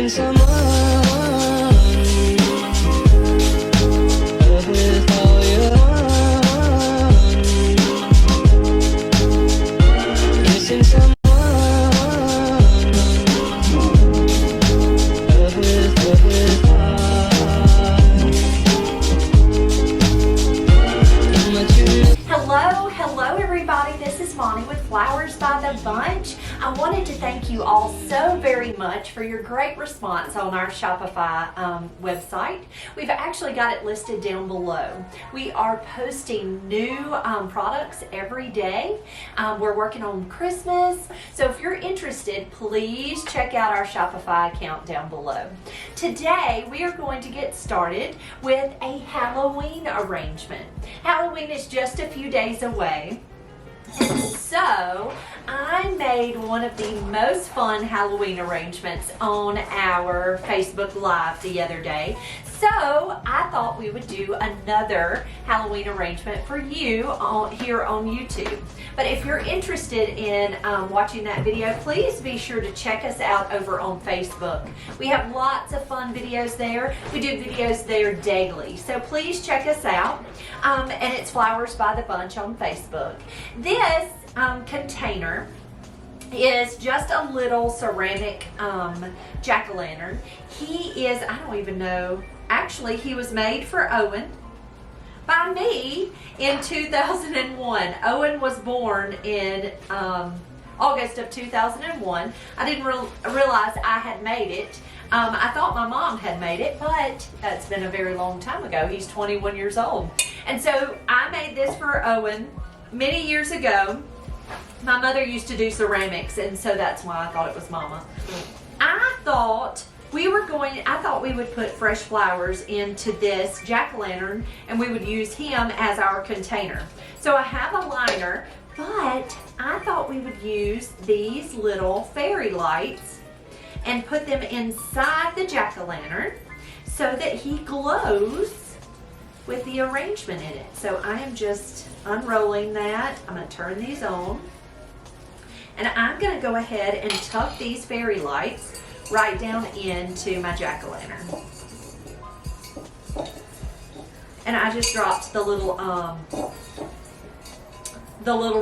missing someone with all your missing someone Hello everybody, this is Monty with Flowers by the Bunch. I wanted to thank you all so very much for your great response on our Shopify website. We've actually got it listed down below. We are posting new products every day. We're working on Christmas, so if you're interested, please check out our Shopify account down below. Today we are going to get started with a Halloween arrangement. Halloween is just a few days away. So I made one of the most fun Halloween arrangements on our Facebook Live the other day. So I thought we would do another Halloween arrangement for you here on YouTube. But if you're interested in watching that video, please be sure to check us out over on Facebook. We have lots of fun videos there. We do videos there daily. So please check us out. And it's Flowers by the Bunch on Facebook. This container is just a little ceramic jack-o'-lantern. He is, I don't even know, actually he was made for Owen by me in 2001. Owen was born in August of 2001. I didn't realize I had made it. I thought my mom had made it, but that's been a very long time ago. He's 21 years old. And so I made this for Owen many years ago. My mother used to do ceramics, and so that's why I thought it was Mama. I thought we would put fresh flowers into this jack-o'-lantern, and we would use him as our container. So I have a liner, but I thought we would use these little fairy lights and put them inside the jack-o'-lantern so that he glows with the arrangement in it. So I am just unrolling that. I'm going to turn these on. And I'm going to go ahead and tuck these fairy lights right down into my jack-o'-lantern. And I just dropped the little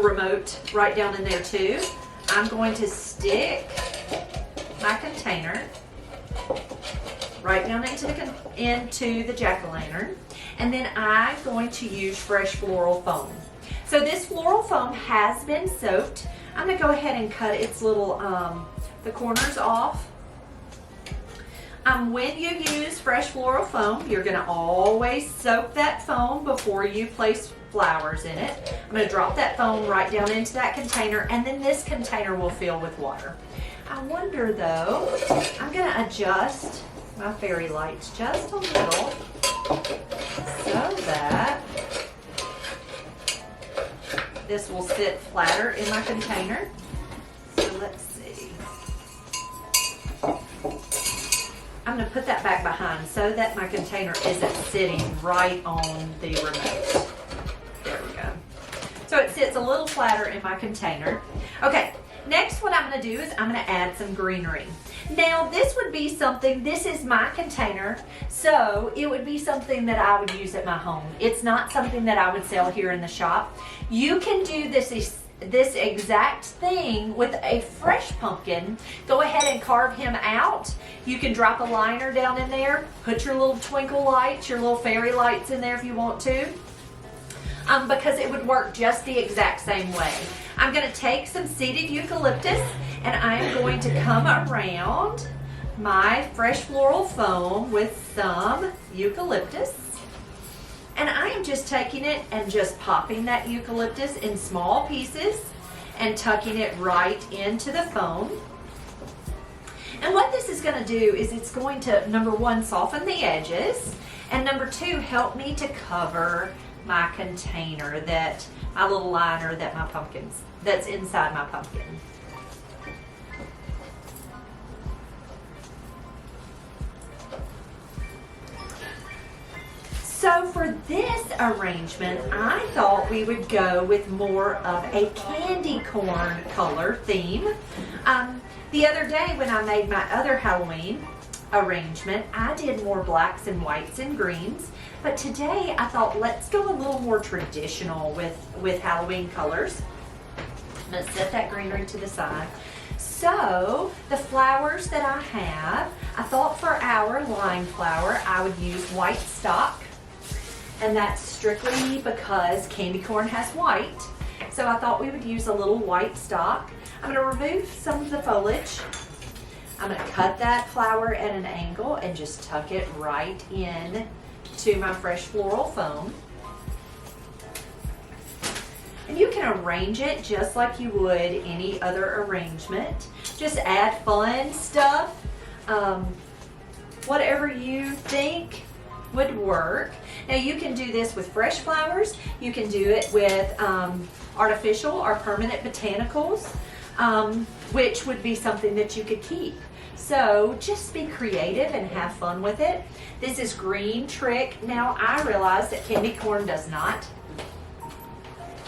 remote right down in there too. I'm going to stick my container right down into the jack-o'-lantern. And then I'm going to use fresh floral foam. So this floral foam has been soaked. I'm going to go ahead and cut its little, the corners off. When you use fresh floral foam, you're going to always soak that foam before you place flowers in it. I'm going to drop that foam right down into that container, and then this container will fill with water. I wonder though, I'm going to adjust my fairy lights just a little so that this will sit flatter in my container. So let's see. I'm going to put that back behind so that my container isn't sitting right on the remote. There we go. So it sits a little flatter in my container. Okay, next what I'm going to do is I'm going to add some greenery. Now this would be something, this is my container, so it would be something that I would use at my home. It's not something that I would sell here in the shop. You can do this exact thing with a fresh pumpkin. Go ahead and carve him out. You can drop a liner down in there, put your little twinkle lights, your little fairy lights in there if you want to. Because it would work just the exact same way. I'm going to take some seeded eucalyptus and I am going to come around my fresh floral foam with some eucalyptus. And I am just taking it and just popping that eucalyptus in small pieces and tucking it right into the foam. And what this is going to do is it's going to, number one, soften the edges, and number two, help me to cover my container, my little liner that's inside my pumpkin. So for this arrangement, I thought we would go with more of a candy corn color theme. The other day when I made my other Halloween, arrangement, I did more blacks and whites and greens. But today I thought, let's go a little more traditional with Halloween colors. I'm going to set that greenery to the side. So the flowers that I have, I thought for our line flower, I would use white stock. And that's strictly because candy corn has white. So I thought we would use a little white stock. I'm going to remove some of the foliage. I'm going to cut that flower at an angle and just tuck it right in to my fresh floral foam. And you can arrange it just like you would any other arrangement. Just add fun stuff, whatever you think would work. Now you can do this with fresh flowers. You can do it with artificial or permanent botanicals, which would be something that you could keep. So just be creative and have fun with it. This is Green Trick. Now I realize that candy corn does not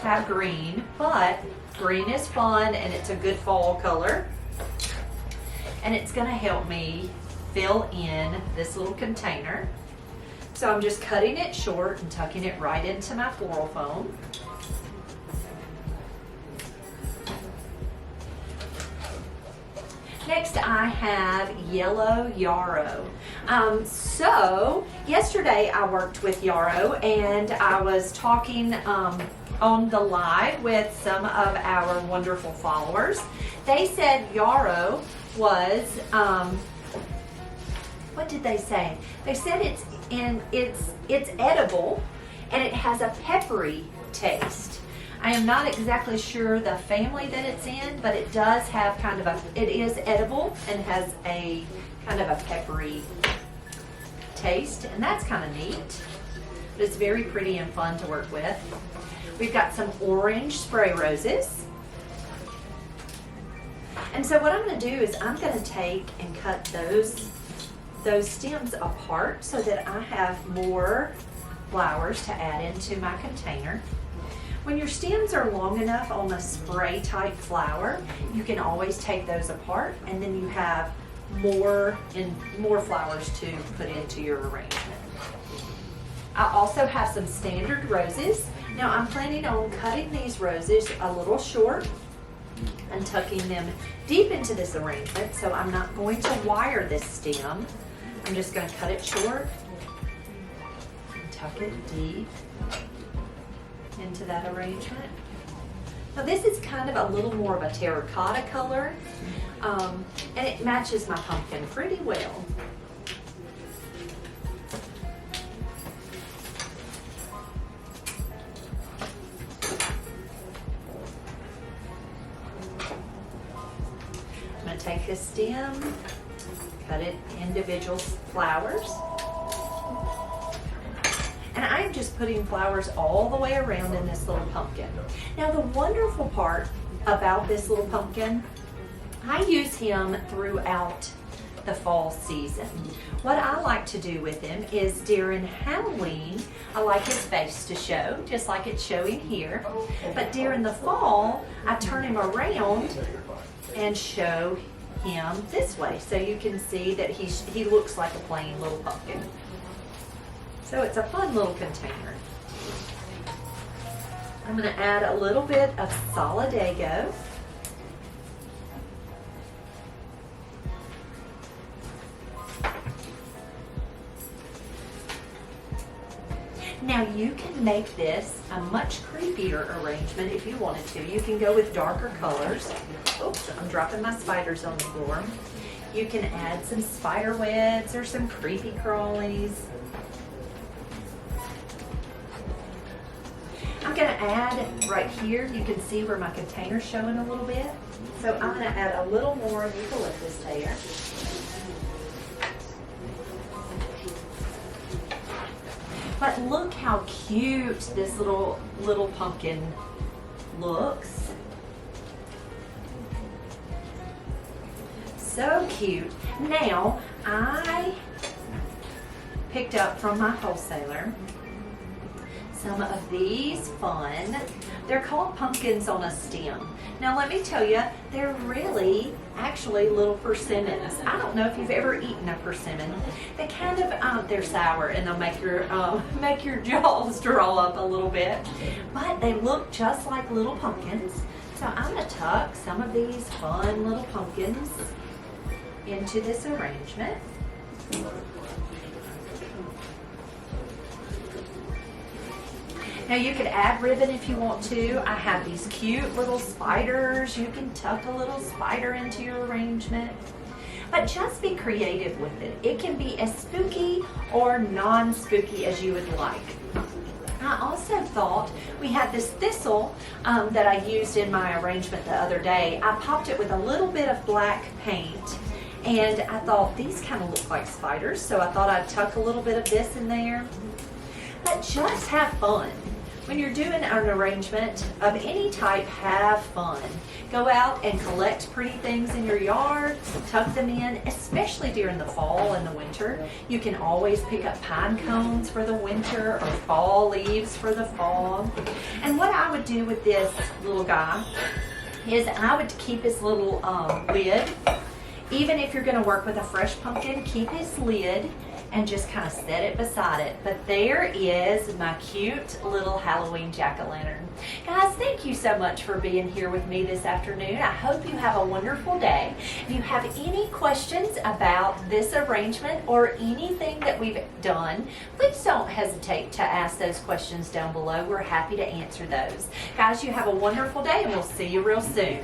have green, but green is fun and it's a good fall color. And it's gonna help me fill in this little container. So I'm just cutting it short and tucking it right into my floral foam. Next I have yellow yarrow. So yesterday I worked with yarrow and I was talking on the live with some of our wonderful followers. They said yarrow was, what did they say? They said it's edible and it has a peppery taste. I am not exactly sure the family that it's in, but it does have kind of it is edible and has a kind of a peppery taste, and that's kind of neat. But it's very pretty and fun to work with. We've got some orange spray roses. And so what I'm going to do is I'm going to take and cut those stems apart so that I have more flowers to add into my container. When your stems are long enough on a spray type flower, you can always take those apart and then you have more flowers to put into your arrangement. I also have some standard roses. Now I'm planning on cutting these roses a little short and tucking them deep into this arrangement, so I'm not going to wire this stem. I'm just going to cut it short and tuck it deep into that arrangement. Now this is kind of a little more of a terracotta color, and it matches my pumpkin pretty well. I'm going to take this stem, cut it individual flowers. And I'm just putting flowers all the way around in this little pumpkin. Now the wonderful part about this little pumpkin, I use him throughout the fall season. What I like to do with him is during Halloween, I like his face to show, just like it's showing here. But during the fall, I turn him around and show him this way, so you can see that he looks like a plain little pumpkin. So it's a fun little container. I'm going to add a little bit of Solidago. Now you can make this a much creepier arrangement if you wanted to. You can go with darker colors. Oops, I'm dropping my spiders on the floor. You can add some spider webs or some creepy crawlies. I'm going to add right here, you can see where my container's showing a little bit. So I'm going to add a little more eucalyptus there. But look how cute this little pumpkin looks. So cute. Now, I picked up from my wholesaler some of these fun. They're called pumpkins on a stem. Now let me tell you, they're really actually little persimmons. I don't know if you've ever eaten a persimmon. They kind of, they're sour and they'll make your jaws draw up a little bit. But they look just like little pumpkins. So I'm gonna tuck some of these fun little pumpkins into this arrangement. Now you could add ribbon if you want to. I have these cute little spiders. You can tuck a little spider into your arrangement. But just be creative with it. It can be as spooky or non-spooky as you would like. I also thought we had this thistle that I used in my arrangement the other day. I popped it with a little bit of black paint, and I thought these kind of look like spiders, so I thought I'd tuck a little bit of this in there. But just have fun. When you're doing an arrangement of any type, have fun. Go out and collect pretty things in your yard, tuck them in, especially during the fall and the winter. You can always pick up pine cones for the winter or fall leaves for the fall. And what I would do with this little guy is I would keep his little lid. Even if you're going to work with a fresh pumpkin, keep his lid and just kind of set it beside it. But there is my cute little Halloween jack-o'-lantern. Guys, thank you so much for being here with me this afternoon. I hope you have a wonderful day. If you have any questions about this arrangement or anything that we've done, please don't hesitate to ask those questions down below. We're happy to answer those. Guys, you have a wonderful day, and we'll see you real soon.